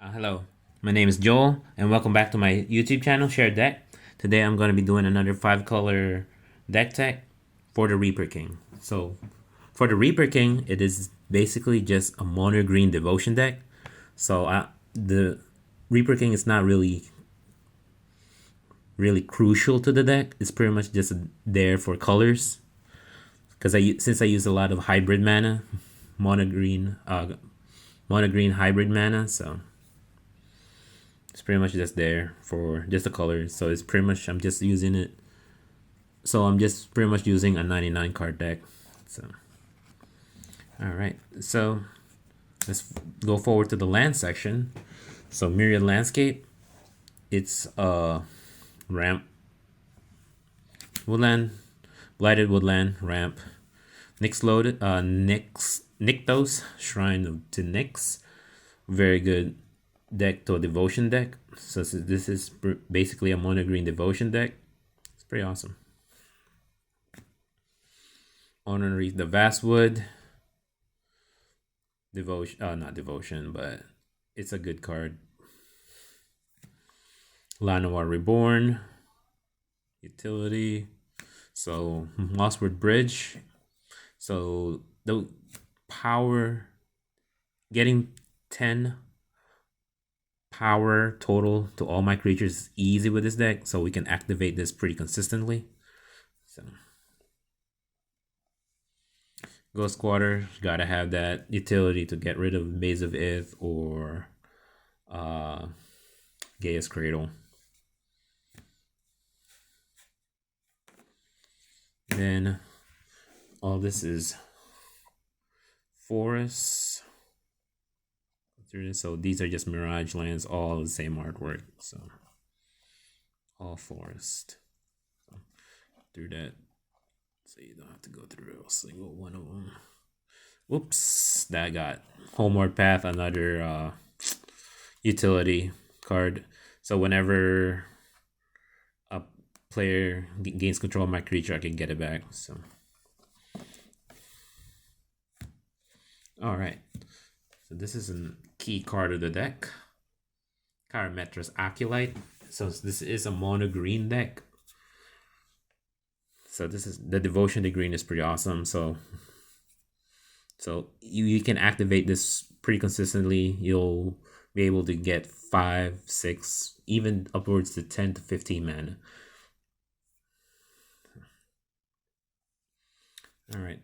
Hello, my name is Joel, and welcome back to my YouTube channel, Shared Deck. Today I'm going to be doing another 5-color deck tech for the Reaper King. So, for the Reaper King, it is basically just a mono green devotion deck. So, the Reaper King is not really crucial to the deck. It's pretty much just there for colors. Because since I use a lot of hybrid mana, mono green hybrid mana, so it's pretty much just there for just the colors. So it's pretty much I'm just using it. So I'm just pretty much using a 99 card deck. So all right. So let's go forward to the land section. So Myriad Landscape. It's ramp, woodland, blighted woodland ramp. Nyx loaded. Nykthos, Shrine to Nyx. Very good deck to a devotion deck. So this is basically a mono green devotion deck. It's pretty awesome. Honorary the Vastwood. Devotion, not devotion, but it's a good card. Llanowar Reborn. Utility. So Mossword Bridge. So the power, getting 10 power total to all my creatures is easy with this deck, so we can activate this pretty consistently. So Ghost Quarter, gotta have that utility to get rid of Maze of Ith or Gaia's Cradle. Then all this is forests. So these are just Mirage lands, all the same artwork. So all forest. So through that, so you don't have to go through a single one of them. Whoops, that got Homeward Path, another utility card. So whenever a player gains control of my creature, I can get it back. So all right. So this is a key card of the deck. Karametra's Acolyte. So this is a mono green deck. So this is the devotion to green is pretty awesome. So you can activate this pretty consistently. You'll be able to get 5, 6, even upwards to 10 to 15 mana. All right.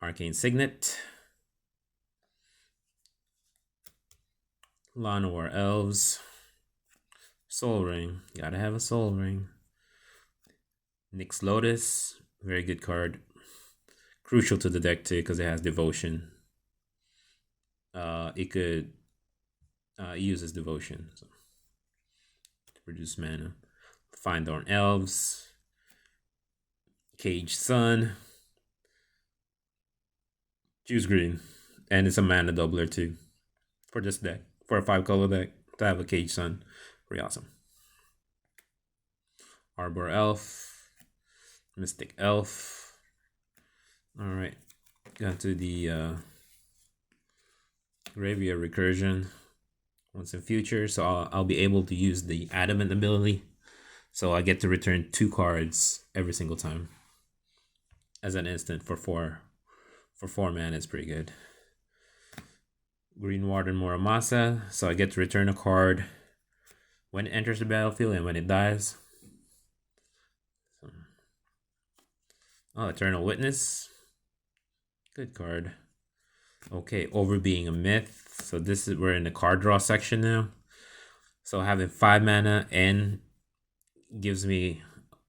Arcane Signet. Llanowar Elves. Soul Ring. Gotta have a Soul Ring. Nyx Lotus. Very good card. Crucial to the deck too because it has devotion. It could use its devotion to produce mana. Findorn Elves. Cage Sun. Choose green. And it's a mana doubler too for this deck. For a 5-color deck to have a Cage Sun. Pretty awesome. Arbor Elf. Mystic Elf. Alright. Got to the Graveyard Recursion once in future. So I'll be able to use the Adamant ability. So I get to return 2 cards every single time. As an instant for 4 mana is pretty good. Green Warden Muramasa, so I get to return a card when it enters the battlefield and when it dies. Eternal Witness. Good card. Okay, Over Being a Myth. So we're in the card draw section now. So having 5 mana and gives me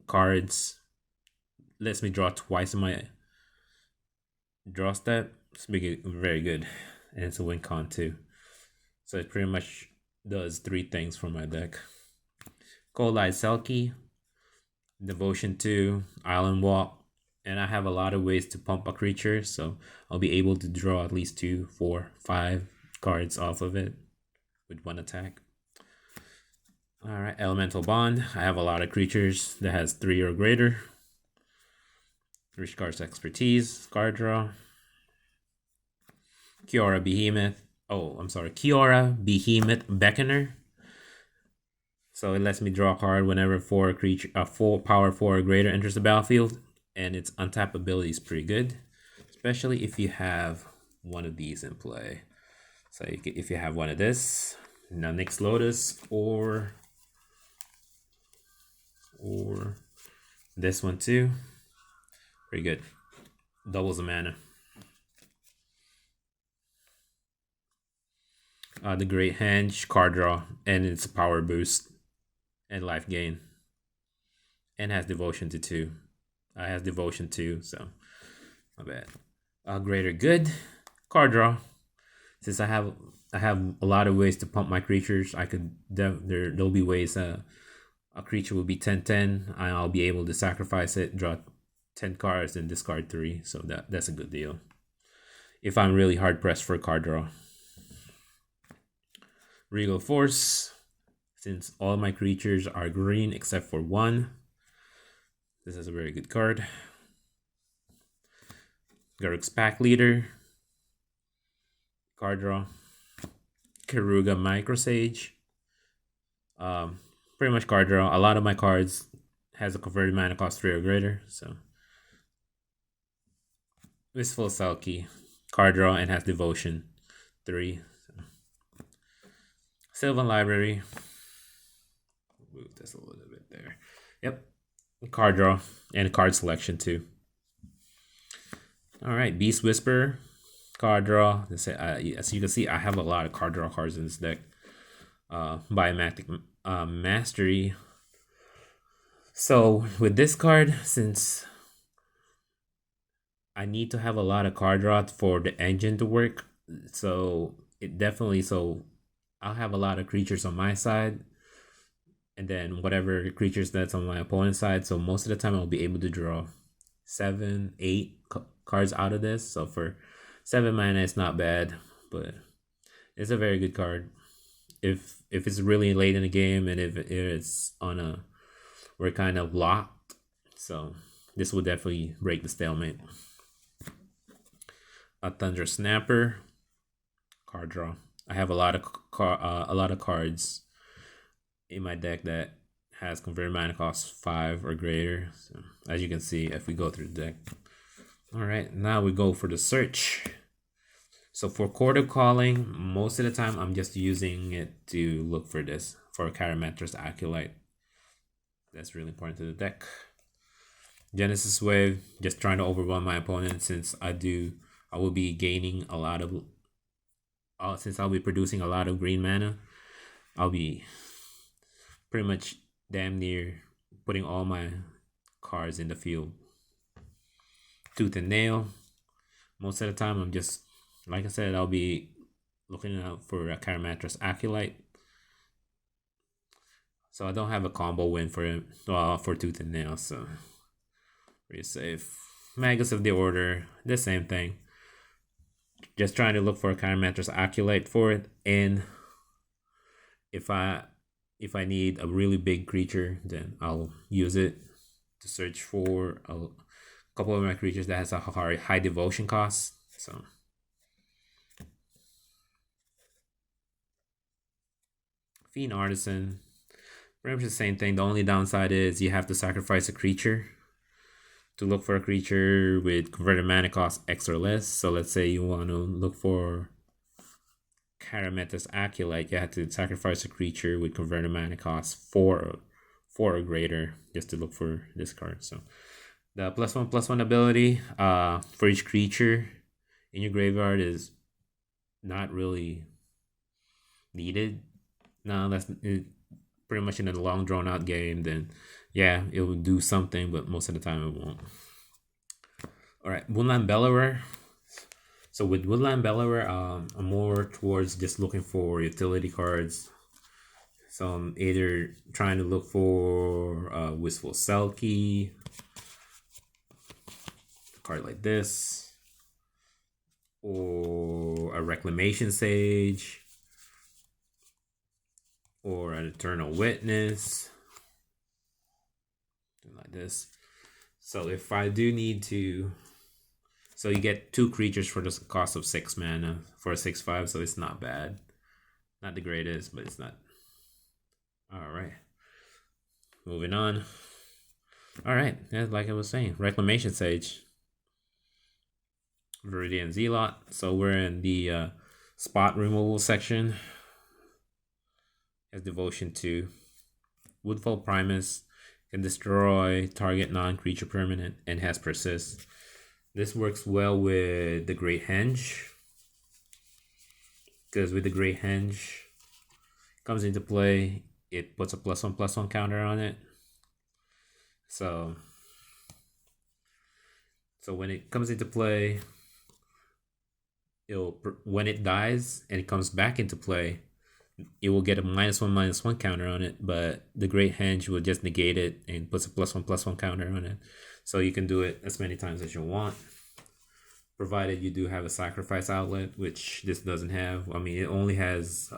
cards, lets me draw twice in my draw step. It's very good. And it's a win con too. So it pretty much does 3 things for my deck. Cold Eye Selkie, Devotion 2, Island Walk, and I have a lot of ways to pump a creature, so I'll be able to draw at least 2, 4, 5 cards off of it with 1 attack. Alright, Elemental Bond. I have a lot of creatures that has 3 or greater. Rishkar's Expertise, card draw. Kiora Behemoth. Kiora Behemoth Beckoner. So it lets me draw a card whenever full power 4 or greater enters the battlefield, and its untap ability is pretty good, especially if you have one of these in play. So if you have one of this, Nyx Lotus, or this one too, pretty good. Doubles the mana. The Great Henge, card draw, and it's a power boost and life gain, and has devotion to 2. Has devotion 2, so not bad. Greater Good, card draw. Since I have a lot of ways to pump my creatures, I could there'll be ways a creature will be 10/10. I'll be able to sacrifice it, draw 10 cards, and discard 3. So that's a good deal. If I'm really hard pressed for a card draw. Regal Force. Since all my creatures are green except for 1, this is a very good card. Garruk's Pack Leader, card draw. Karuga Microsage, pretty much card draw. A lot of my cards has a converted mana cost 3 or greater, so. Wistful Selkie, card draw, and has devotion 3. So. Sylvan Library, move this a little bit there. Yep, card draw and card selection too. All right, Beast Whisperer, card draw. As you can see, I have a lot of card draw cards in this deck. Biomatic Mastery. So with this card, since I need to have a lot of card draw for the engine to work, so I'll have a lot of creatures on my side, and then whatever creatures that's on my opponent's side. So most of the time I'll be able to draw 7, 8 cards out of this. So for 7 mana, it's not bad, but it's a very good card. If it's really late in the game, and if it's we're kind of locked, so this will definitely break the stalemate. A Thunder Snapper, card draw. I have a lot of cards in my deck that has converted mana cost 5 or greater. So as you can see, if we go through the deck. All right, now we go for the search. So for Court of Calling, most of the time I'm just using it to look for this, for Carametra's Acolyte. That's really important to the deck. Genesis Wave, just trying to overwhelm my opponent, since I will be gaining a lot of, since I'll be producing a lot of green mana, I'll be pretty much damn near putting all my cards in the field. Tooth and Nail, most of the time I'm just, like I said, I'll be looking out for a Carametra's Acolyte. So I don't have a combo win for him, for Tooth and Nail, so pretty safe. Magus of the Order, the same thing. Just trying to look for a Carametra's Acolyte for it, and if I need a really big creature, then I'll use it to search for a couple of my creatures that has a high devotion cost. So Fiend Artisan, pretty much the same thing. The only downside is you have to sacrifice a creature to look for a creature with converted mana cost X or less. So let's say you want to look for Carametra's Acolyte, you have to sacrifice a creature with converted mana cost 4 or greater just to look for this card. So the +1/+1 ability for each creature in your graveyard is not really needed. No, that's pretty much in a long drawn out game. Then yeah, it will do something, but most of the time it won't. All right, Woodland Bellower. So with Woodland Bellower, I'm more towards just looking for utility cards. So I'm either trying to look for Wistful Selkie, a card like this, or a Reclamation Sage, or an Eternal Witness, something like this. So if I do need to So you get 2 creatures for the cost of 6 mana for a 6/5, so it's not bad. Not the greatest, but it's not. Alright. Moving on. Alright, yeah, like I was saying, Reclamation Sage. Viridian Zealot. So we're in the spot removal section. Has Devotion 2. Woodfall Primus can destroy target non-creature permanent and has Persist. This works well with the Great Henge, because with the Great Henge comes into play, it puts a +1/+1 counter on it. So when it comes into play, when it dies and it comes back into play, it will get a -1/-1 counter on it, but the Great Henge will just negate it and puts a +1/+1 counter on it. So you can do it as many times as you want, provided you do have a sacrifice outlet, which this doesn't have. I mean, it only has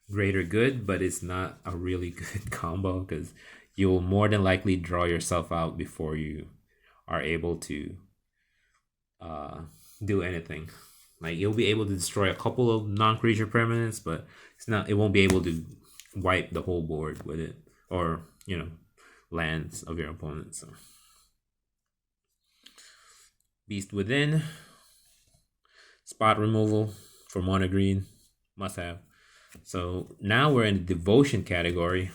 greater good, but it's not a really good combo, because you'll more than likely draw yourself out before you are able to do anything. Like, you'll be able to destroy a couple of non-creature permanents, but it won't be able to wipe the whole board with it, or lands of your opponent. So Beast Within, spot removal for mono green, must have. So now we're in the Devotion category.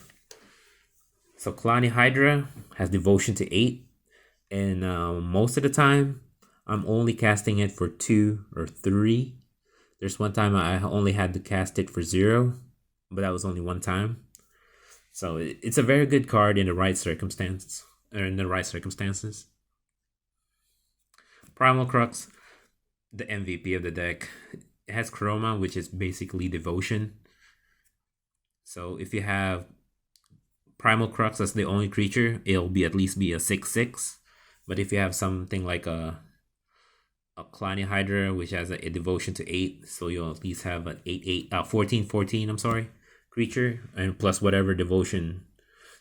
So Kalani Hydra has Devotion to 8, and most of the time I'm only casting it for 2 or 3. There's one time I only had to cast it for 0, but that was only one time. So it's a very good card in the right circumstances. Primal Crux, the MVP of the deck. It has Chroma, which is basically Devotion. So if you have Primal Crux as the only creature, it'll at least be a 6/6. But if you have something like a Kalani Hydra, which has a Devotion to 8, so you'll at least have an 14/14, I'm sorry, creature, and plus whatever Devotion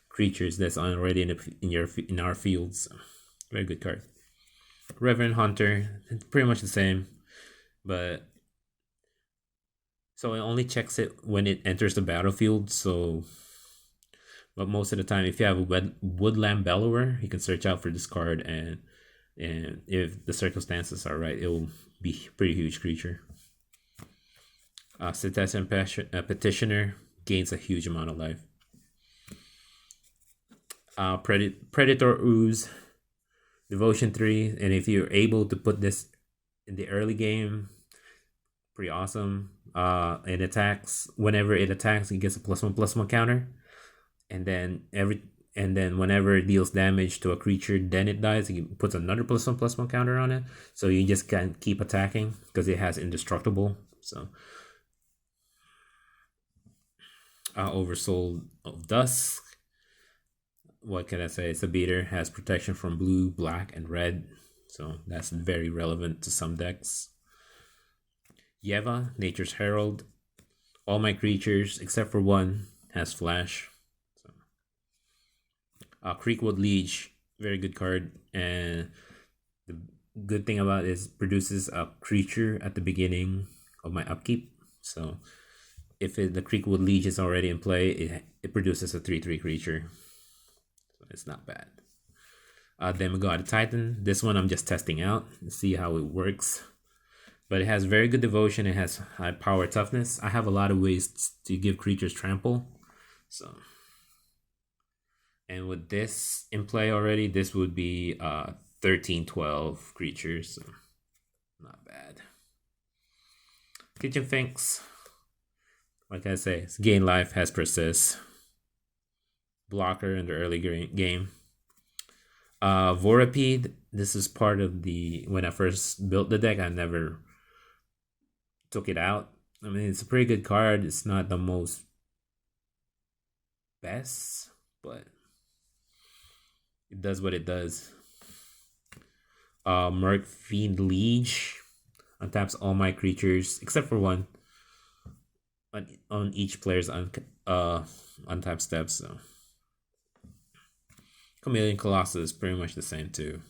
creatures that's already in our fields. Very good card. Reverend Hunter, it's pretty much the same, but so it only checks it when it enters the battlefield. But most of the time, if you have a Woodland Bellower, you can search out for this card, and if the circumstances are right, it will be a pretty huge creature. Citizen Petitioner gains a huge amount of life. Predator Ooze, Devotion 3, and if you're able to put this in the early game, pretty awesome. It attacks. Whenever it attacks, it gets a +1/+1 counter, and then whenever it deals damage to a creature, then it dies. It puts another +1/+1 counter on it, so you just can't keep attacking because it has indestructible. So Oversoul of Dusk. What can I say? It's a beater, has protection from blue, black, and red, so that's very relevant to some decks. Yeva, Nature's Herald. All my creatures except for one has flash. So, Creekwood Liege, very good card, and the good thing about it is produces a creature at the beginning of my upkeep. So if the Creekwood Liege is already in play, it produces a 3/3 creature. So it's not bad. Demigod Titan. This one I'm just testing out to see how it works. But it has very good Devotion. It has high power toughness. I have a lot of ways to give creatures trample. So, and with this in play already, this would be 13/12 creatures. So not bad. Kitchen Finks. Like I say, it's gain life, has Persist. Blocker in the early game. Vorapede. This is part of when I first built the deck, I never took it out. I mean, it's a pretty good card. It's not the most best, but it does what it does. Merc Fiend Liege untaps all my creatures except for one on each player's untap step. So Chameleon Colossus, pretty much the same too.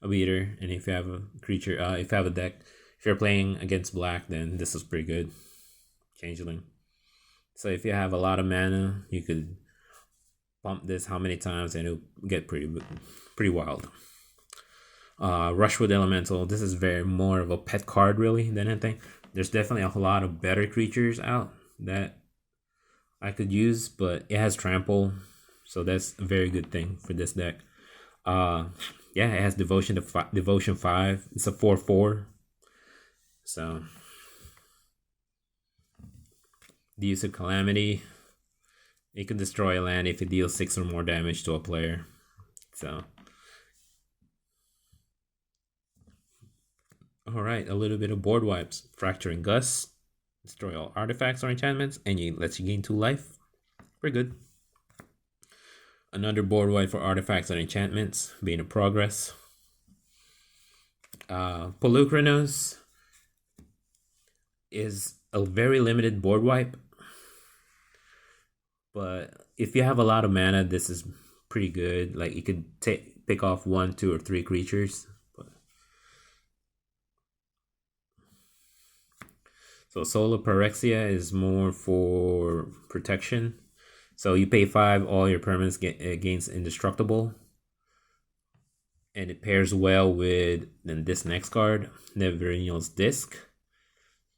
a beater. And if you have a creature, if you have a deck, if you're playing against black, then this is pretty good. Changeling. So if you have a lot of mana, you could pump this how many times and it'll get pretty wild. Rushwood Elemental. This is very more of a pet card really than anything. There's definitely a lot of better creatures out that I could use, but it has trample, so that's a very good thing for this deck. Yeah, it has devotion 5. It's a 4/4. So the use of Calamity. It can destroy a land if it deals 6 or more damage to a player. So alright, a little bit of board wipes. Fracturing Gust. Destroy all artifacts or enchantments, and it lets you gain 2 life. Pretty good. Another board wipe for artifacts and enchantments, being a progress. Polukranos is a very limited board wipe, but if you have a lot of mana, this is pretty good. Like you could pick off 1, 2, or 3 creatures. So Solar Pyrexia is more for protection. So you pay 5, all your permanents gains indestructible. And it pairs well with then this next card, Neveriniel's Disc.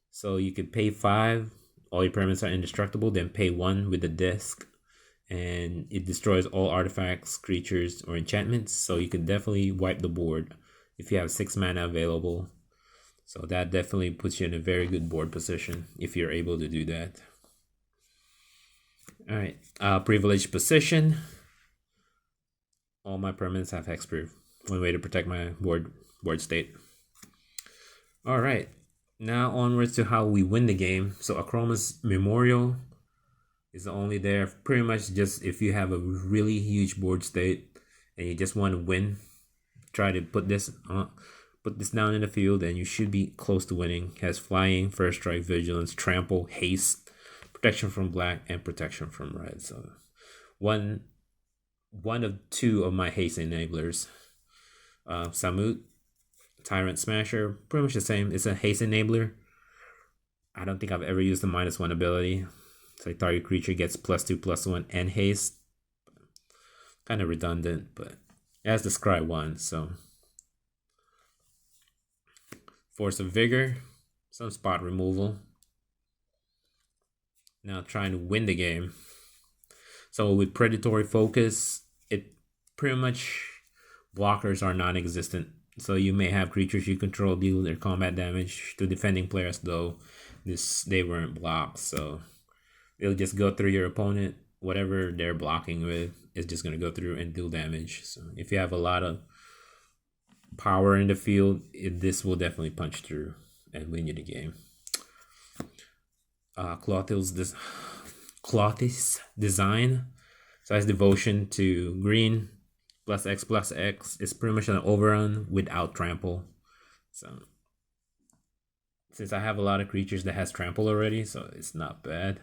So you could pay 5, all your permanents are indestructible, then pay 1 with the disc. And it destroys all artifacts, creatures, or enchantments. So you can definitely wipe the board if you have 6 mana available. So that definitely puts you in a very good board position if you're able to do that. Alright, privileged position. All my permanents have hexproof. One way to protect my board state. Alright, now onwards to how we win the game. So Akroma's Memorial is only there pretty much just if you have a really huge board state and you just want to win. Try to put this down in the field and you should be close to winning. Has flying, first strike, vigilance, trample, haste, protection from black, and protection from red. So one of 2 of my haste enablers. Samut, Tyrant Smasher, pretty much the same. It's a haste enabler. I don't think I've ever used the -1 ability. So target creature gets +2/+1 and haste. Kind of redundant, but it has the Scry 1, so Force of Vigor, some spot removal. Now trying to win the game. So with Predatory Focus, it pretty much blockers are non-existent. So you may have creatures you control deal their combat damage to defending players, though they weren't blocked. So it'll just go through your opponent. Whatever they're blocking with is just going to go through and deal damage. So if you have a lot of power in the field, this will definitely punch through and win you the game. Clothy's Design. So has devotion to green, +X is pretty much an overrun without trample. So since I have a lot of creatures that has trample already, so it's not bad.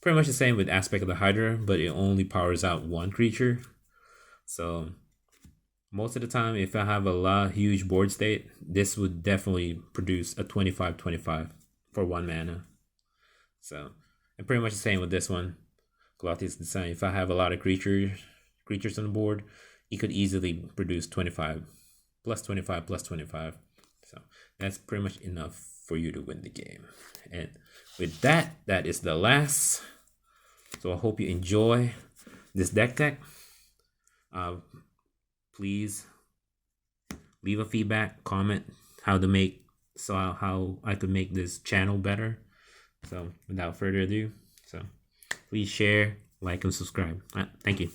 Pretty much the same with Aspect of the Hydra, but it only powers out 1 creature. So most of the time, if I have a huge board state, this would definitely produce a 25/25 for 1 mana. So, and pretty much the same with this one. Glottis Design. If I have a lot of creatures on the board, it could easily produce 25 +25. So that's pretty much enough for you to win the game. And with that, that is the last. So I hope you enjoy this deck. Please leave a feedback, comment how I could make this channel better. So without further ado, so please share, like, and subscribe. Thank you.